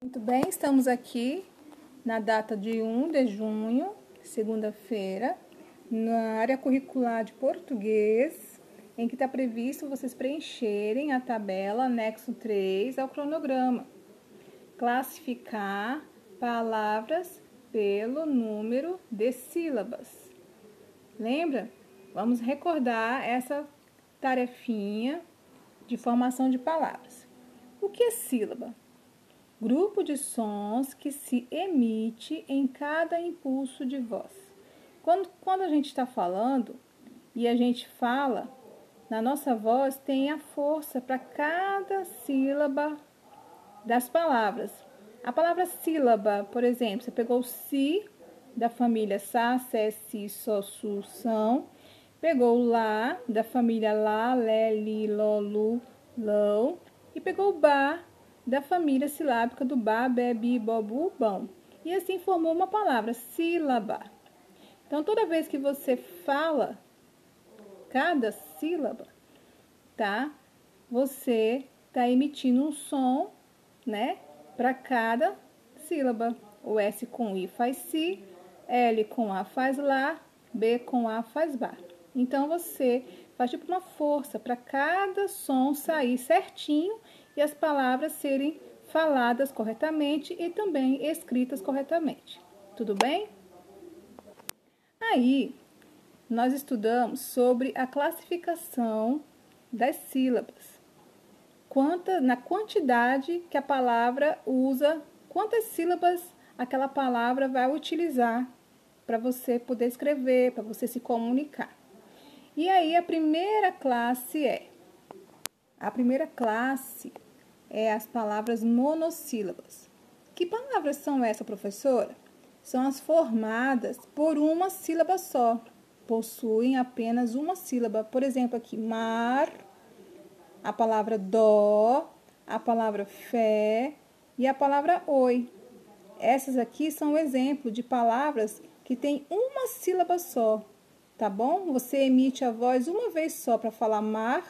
Muito bem, estamos aqui na data de 1 de junho, segunda-feira, na área curricular de português, em que está previsto vocês preencherem a tabela anexo 3 ao cronograma. Classificar palavras pelo número de sílabas. Lembra? Vamos recordar essa tarefinha de formação de palavras. O que é sílaba? Grupo de sons que se emite em cada impulso de voz. Quando a gente está falando e a gente fala, na nossa voz tem a força para cada sílaba das palavras. A palavra sílaba, por exemplo, você pegou o si da família sa, sé, si, so, su, são. Pegou o lá da família lá, lé, li, ló, lu, lão. E pegou o ba da família silábica do ba, bé, bi, bo, bu, bão. E assim formou uma palavra, sílaba. Então, toda vez que você fala cada sílaba, tá? Você está emitindo um som, né? Para cada sílaba. O S com I faz si, L com A faz lá, B com A faz ba. Então, você faz tipo uma força para cada som sair certinho e as palavras serem faladas corretamente e também escritas corretamente. Tudo bem? Aí, nós estudamos sobre a classificação das sílabas. Na quantidade que a palavra usa, quantas sílabas aquela palavra vai utilizar para você poder escrever, para você se comunicar. E aí a primeira classe é as palavras monossílabas. Que palavras são essas, professora? São as formadas por uma sílaba só. Possuem apenas uma sílaba. Por exemplo, aqui, mar, a palavra dó, a palavra fé e a palavra oi. Essas aqui são exemplo de palavras que têm uma sílaba só, tá bom? Você emite a voz uma vez só para falar mar,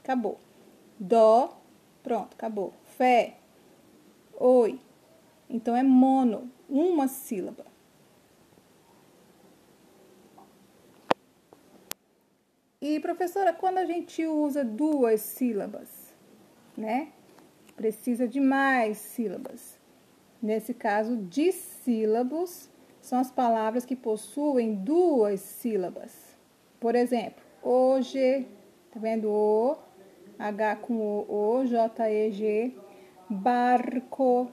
acabou. Dó, pronto, acabou. Fé, oi. Então, é mono, uma sílaba. E, professora, quando a gente usa duas sílabas, né? Precisa de mais sílabas. Nesse caso, dissílabos são as palavras que possuem duas sílabas. Por exemplo, hoje, tá vendo? O, H com o, J, E, G. Barco,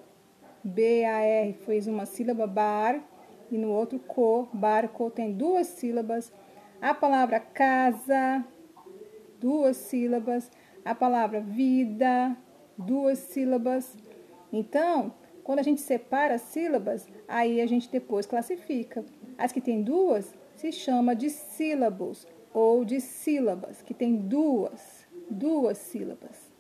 B-A-R, fez uma sílaba, bar, e no outro co, barco, tem duas sílabas. A palavra casa, duas sílabas. A palavra vida, duas sílabas. Então, quando a gente separa as sílabas, aí a gente depois classifica. As que tem duas se chama de sílabos ou de sílabas, que tem duas sílabas.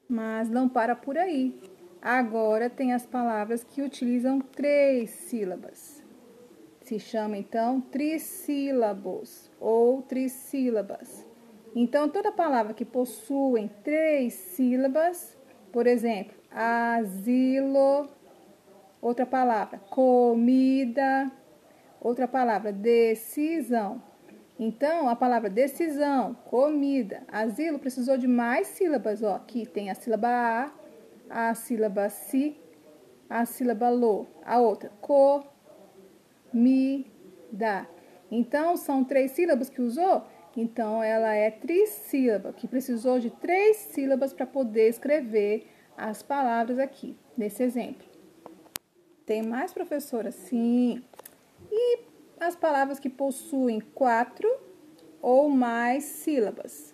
Mas não para por aí. Agora tem as palavras que utilizam três sílabas. Se chama, então, trissílabos ou trissílabas. Então, toda palavra que possui três sílabas, por exemplo, asilo, outra palavra, comida, outra palavra, decisão. Então, a palavra decisão, comida, asilo precisou de mais sílabas. Ó, aqui tem a sílaba a sílaba si, a sílaba lo, a outra, comida. Então, são três sílabas que usou? Então, ela é trissílaba, que precisou de três sílabas para poder escrever as palavras aqui, nesse exemplo. Tem mais, professora? Sim. E as palavras que possuem quatro ou mais sílabas?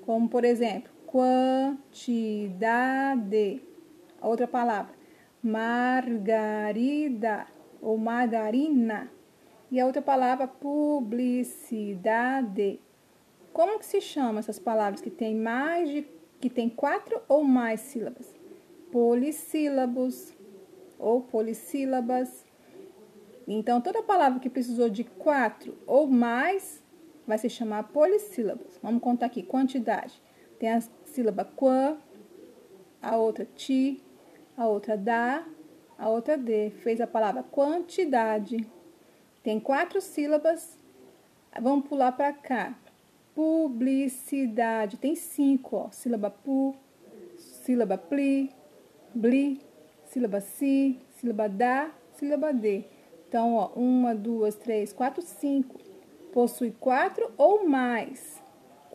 Como, por exemplo, quantidade. Outra palavra, margarida ou margarina. E a outra palavra, publicidade. Como que se chama essas palavras que tem quatro ou mais sílabas? Polissílabos ou polissílabas. Então, toda palavra que precisou de quatro ou mais vai se chamar polissílabos. Vamos contar aqui, quantidade. Tem as sílaba qua, a outra ti, a outra dá, a outra de. Fez a palavra quantidade. Tem 4 sílabas. Vamos pular para cá. Publicidade. Tem 5, ó. Sílaba pu, sílaba pli, bli, sílaba si, sílaba da, sílaba de. Então, ó, 1, 2, 3, 4, 5. Possui 4 ou mais.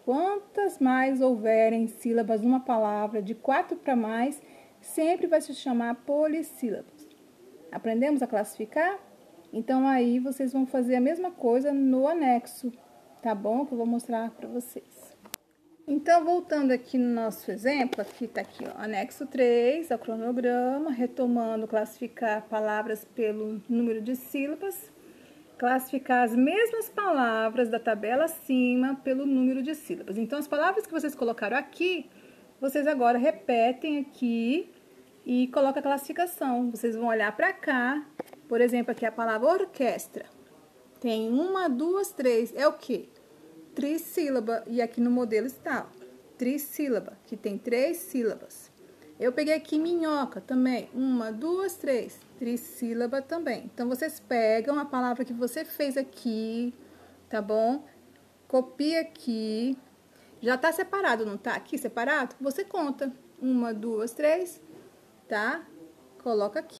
Quantas mais houverem sílabas numa palavra, de 4 para mais, sempre vai se chamar polissílabos. Aprendemos a classificar? Então, aí vocês vão fazer a mesma coisa no anexo, tá bom? Que eu vou mostrar para vocês. Então, voltando aqui no nosso exemplo, aqui tá aqui, ó, anexo 3, ao cronograma, retomando classificar palavras pelo número de sílabas, classificar as mesmas palavras da tabela acima pelo número de sílabas. Então, as palavras que vocês colocaram aqui, vocês agora repetem aqui e colocam a classificação. Vocês vão olhar para cá, por exemplo, aqui a palavra orquestra. Tem 1, 2, 3, é o quê? Trissílaba, e aqui no modelo está, trissílaba, que tem 3 sílabas. Eu peguei aqui minhoca também, 1, 2, 3, trissílaba também. Então, vocês pegam a palavra que você fez aqui, tá bom? Copia aqui, já tá separado, não tá? Aqui separado? Você conta, 1, 2, 3, tá? Coloca aqui.